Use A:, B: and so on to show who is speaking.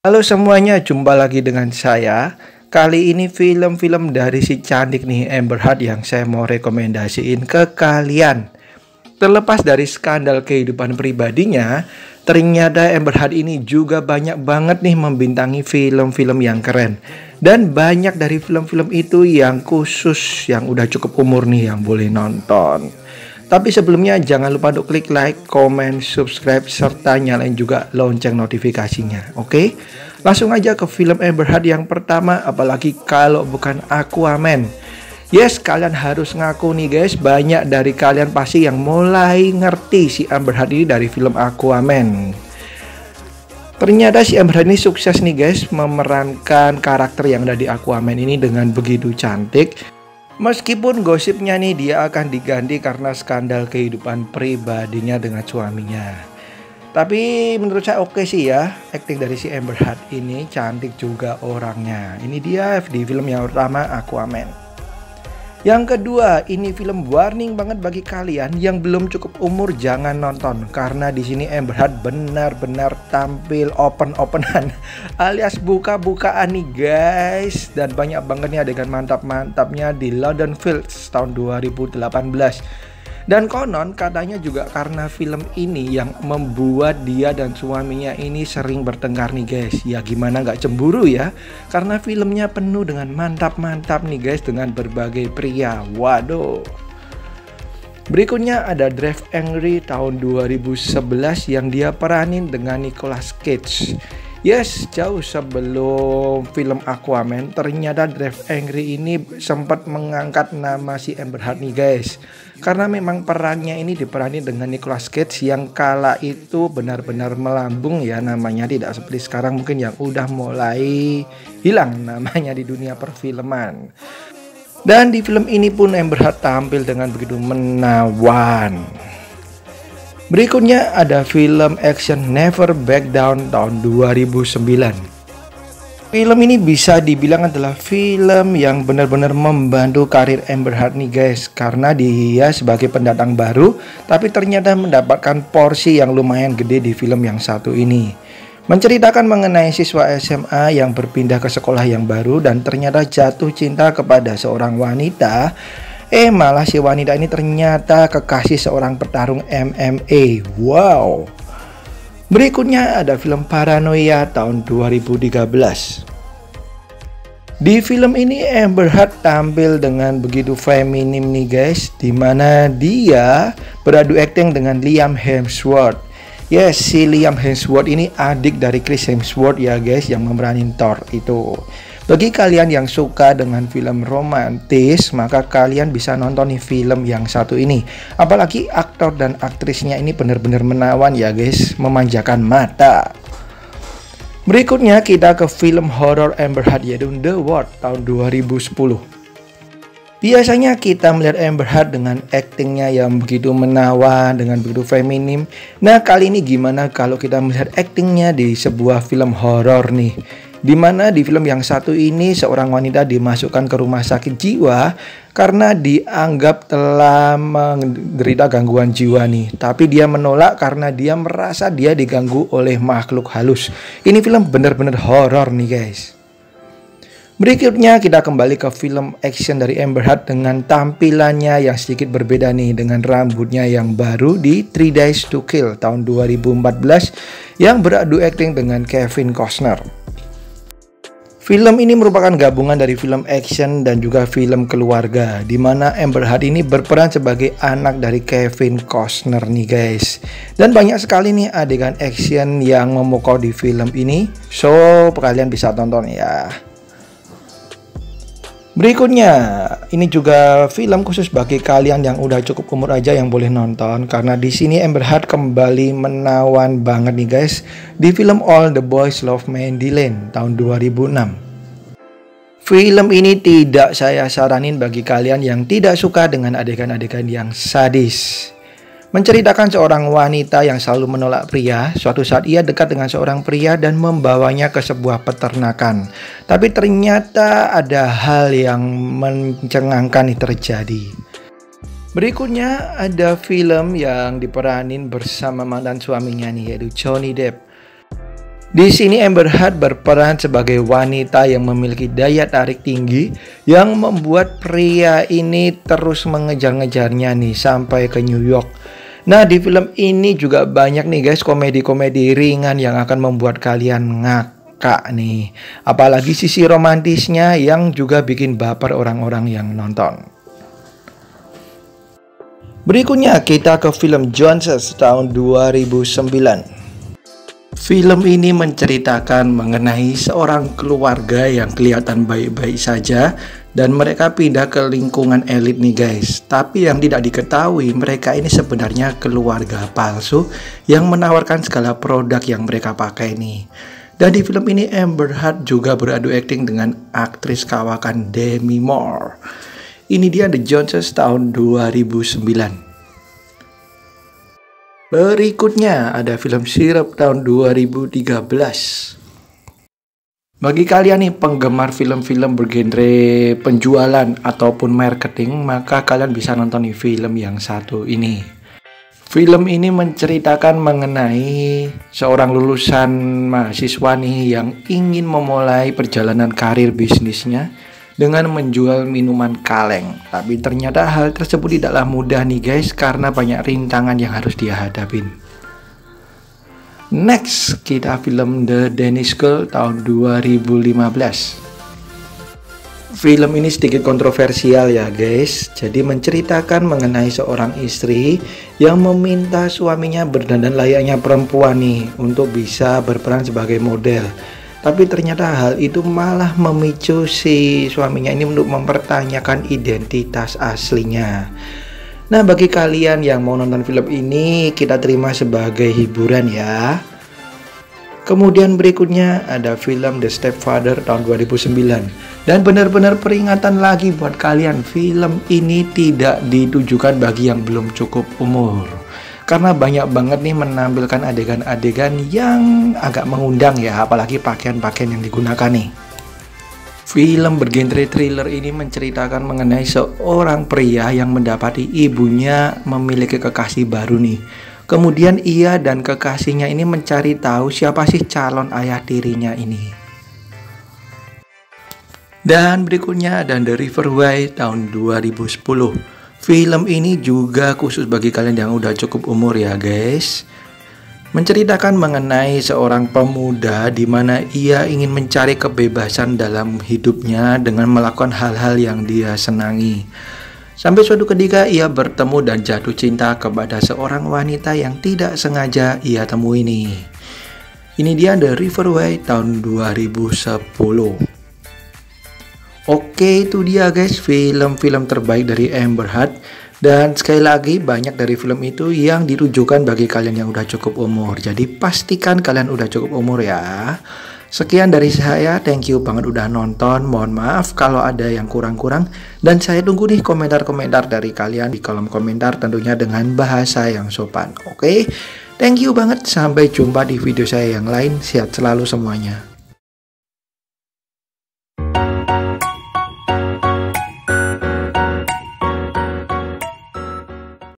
A: Halo semuanya, jumpa lagi dengan saya. Kali ini film-film dari si cantik nih Amber Heard yang saya mau rekomendasiin ke kalian. Terlepas dari skandal kehidupan pribadinya, ternyata Amber Heard ini juga banyak banget nih membintangi film-film yang keren. Dan banyak dari film-film itu yang khusus, yang udah cukup umur nih yang boleh nonton. Tapi sebelumnya jangan lupa untuk klik like, comment, subscribe, serta nyalain juga lonceng notifikasinya. Oke? Langsung aja ke film Amber Heard yang pertama, apalagi kalau bukan Aquaman. Yes, kalian harus ngaku nih guys, banyak dari kalian pasti yang mulai ngerti si Amber Heard ini dari film Aquaman. Ternyata si Amber Heard ini sukses nih guys, memerankan karakter yang ada di Aquaman ini dengan begitu cantik. Meskipun gosipnya nih dia akan diganti karena skandal kehidupan pribadinya dengan suaminya. Tapi menurut saya oke sih ya, akting dari si Amber Heard ini cantik juga orangnya. Ini dia di film yang pertama Aquaman. Yang kedua, ini film warning banget bagi kalian yang belum cukup umur, jangan nonton karena di sini Amber Heard benar-benar tampil open-openan alias buka-bukaan nih guys, dan banyak banget nih adegan mantap-mantapnya di London Fields tahun 2018. Dan konon katanya juga karena film ini yang membuat dia dan suaminya ini sering bertengkar nih guys. Ya gimana nggak cemburu ya, karena filmnya penuh dengan mantap-mantap nih guys, dengan berbagai pria. Waduh. Berikutnya ada Drive Angry tahun 2011 yang dia peranin dengan Nicolas Cage. Yes, jauh sebelum film Aquaman, ternyata Drive Angry ini sempat mengangkat nama si Amber Heard nih guys. Karena memang perannya ini diperani dengan Nicolas Cage yang kala itu benar-benar melambung ya namanya, tidak seperti sekarang mungkin yang udah mulai hilang namanya di dunia perfilman. Dan di film ini pun Amber Heard tampil dengan begitu menawan. Berikutnya ada film action Never Back Down tahun 2009. Film ini bisa dibilang adalah film yang benar-benar membantu karir Amber Heard nih guys, karena dia sebagai pendatang baru tapi ternyata mendapatkan porsi yang lumayan gede di film yang satu ini. Menceritakan mengenai siswa SMA yang berpindah ke sekolah yang baru dan ternyata jatuh cinta kepada seorang wanita. Malah si wanita ini ternyata kekasih seorang petarung MMA. Wow. Berikutnya ada film Paranoia tahun 2013. Di film ini Amber Heard tampil dengan begitu feminim nih guys, dimana dia beradu akting dengan Liam Hemsworth. Yes, si Liam Hemsworth ini adik dari Chris Hemsworth ya guys, yang memeranin Thor itu. Bagi kalian yang suka dengan film romantis, maka kalian bisa nonton nih film yang satu ini. Apalagi aktor dan aktrisnya ini benar-benar menawan ya guys, memanjakan mata. Berikutnya kita ke film horor Amber Heard yaitu The Ward tahun 2010. Biasanya kita melihat Amber Heard dengan aktingnya yang begitu menawan, dengan begitu feminim. Nah kali ini gimana kalau kita melihat aktingnya di sebuah film horor nih? Dimana di film yang satu ini seorang wanita dimasukkan ke rumah sakit jiwa karena dianggap telah menderita gangguan jiwa nih. Tapi dia menolak karena dia merasa dia diganggu oleh makhluk halus. Ini film benar-benar horor nih guys. Berikutnya kita kembali ke film action dari Amber Heard dengan tampilannya yang sedikit berbeda nih, dengan rambutnya yang baru di 3 Days to Kill tahun 2014 yang beradu akting dengan Kevin Costner. Film ini merupakan gabungan dari film action dan juga film keluarga, di mana Amber Heard ini berperan sebagai anak dari Kevin Costner nih guys. Dan banyak sekali nih adegan action yang memukau di film ini, so kalian bisa tonton ya. Berikutnya, ini juga film khusus bagi kalian yang udah cukup umur aja yang boleh nonton, karena di sini Amber Heard kembali menawan banget nih guys di film All the Boys Love Mandy Lane tahun 2006. Film ini tidak saya saranin bagi kalian yang tidak suka dengan adegan-adegan yang sadis. Menceritakan seorang wanita yang selalu menolak pria. Suatu saat ia dekat dengan seorang pria dan membawanya ke sebuah peternakan. Tapi ternyata ada hal yang mencengangkan terjadi. Berikutnya ada film yang diperanin bersama mantan suaminya nih, yaitu Johnny Depp. Di sini Amber Heard berperan sebagai wanita yang memiliki daya tarik tinggi yang membuat pria ini terus mengejar-ngejarnya nih sampai ke New York. Nah, di film ini juga banyak nih guys komedi-komedi ringan yang akan membuat kalian ngakak nih. Apalagi sisi romantisnya yang juga bikin baper orang-orang yang nonton. Berikutnya kita ke film Joneses tahun 2009. Film ini menceritakan mengenai seorang keluarga yang kelihatan baik-baik saja dan mereka pindah ke lingkungan elit nih guys. Tapi yang tidak diketahui, mereka ini sebenarnya keluarga palsu yang menawarkan segala produk yang mereka pakai nih. Dan di film ini Amber Heard juga beradu akting dengan aktris kawakan Demi Moore. Ini dia The Joneses tahun 2009. Berikutnya ada film Syrup tahun 2013. Bagi kalian nih penggemar film-film bergenre penjualan ataupun marketing, maka kalian bisa nonton nih film yang satu ini. Film ini menceritakan mengenai seorang lulusan mahasiswa nih yang ingin memulai perjalanan karir bisnisnya dengan menjual minuman kaleng. Tapi ternyata hal tersebut tidaklah mudah nih guys, karena banyak rintangan yang harus dia hadapin. Next, kita film The Danish Girl tahun 2015. Film ini sedikit kontroversial ya guys. Jadi menceritakan mengenai seorang istri yang meminta suaminya berdandan layaknya perempuan nih untuk bisa berperan sebagai model. Tapi ternyata hal itu malah memicu si suaminya ini untuk mempertanyakan identitas aslinya. Nah, bagi kalian yang mau nonton film ini, kita terima sebagai hiburan ya. Kemudian berikutnya ada film The Stepfather tahun 2009. Dan benar-benar peringatan lagi buat kalian, film ini tidak ditujukan bagi yang belum cukup umur. Karena banyak banget nih menampilkan adegan-adegan yang agak mengundang ya, apalagi pakaian-pakaian yang digunakan nih. Film bergenre thriller ini menceritakan mengenai seorang pria yang mendapati ibunya memiliki kekasih baru nih. Kemudian ia dan kekasihnya ini mencari tahu siapa sih calon ayah tirinya ini. Dan berikutnya ada The Riverway tahun 2010. Film ini juga khusus bagi kalian yang udah cukup umur ya guys. Menceritakan mengenai seorang pemuda di mana ia ingin mencari kebebasan dalam hidupnya dengan melakukan hal-hal yang dia senangi. Sampai suatu ketika ia bertemu dan jatuh cinta kepada seorang wanita yang tidak sengaja ia temui nih. Ini dia The Riverway tahun 2010. Oke, itu dia guys film-film terbaik dari Amber Heard. Dan sekali lagi banyak dari film itu yang ditujukan bagi kalian yang udah cukup umur. Jadi pastikan kalian udah cukup umur ya. Sekian dari saya, thank you banget udah nonton. Mohon maaf kalau ada yang kurang-kurang. Dan saya tunggu nih komentar-komentar dari kalian di kolom komentar, tentunya dengan bahasa yang sopan. Oke, thank you banget, sampai jumpa di video saya yang lain. Sehat selalu semuanya.